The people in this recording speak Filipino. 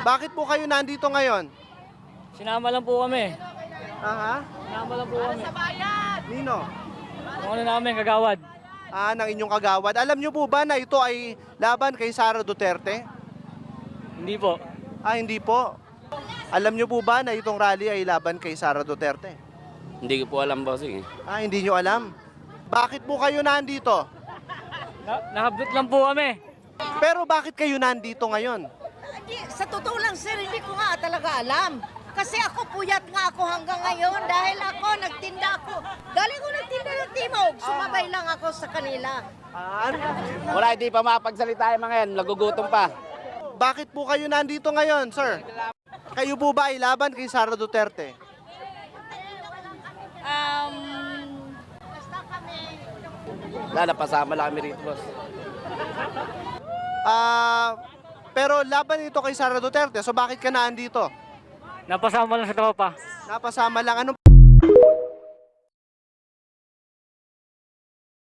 Bakit po kayo nandito ngayon? Sinama lang po kami. Aha. Sinama lang po kami. Nino? Kung ano namin, kagawad. Ng inyong kagawad. Alam nyo po ba na ito ay laban kay Sara Duterte? Hindi po. Hindi po. Alam nyo po ba na itong rally ay laban kay Sara Duterte? Hindi ko po alam, bossing. Hindi nyo alam. Bakit po kayo nandito? Nakabit lang po kami. Pero bakit kayo nandito ngayon? Sa totoo lang sir, hindi ko nga talaga alam. Kasi ako puyat nga ako hanggang ngayon dahil ako nagtinda ako. Galing ko nagtinda ng timog, sumabay lang ako sa kanila. Wala, hindi pa makapagsalita yung mga yan. Nagugutom pa. Bakit po kayo nandito ngayon, sir? Kayo po ba ay laban kay Sara Duterte? Wala, napasama lang kami rito, boss. Pero laban ito kay Sara Duterte, so bakit ka nandito? Napasama lang sa tropa. Napasama lang. Anong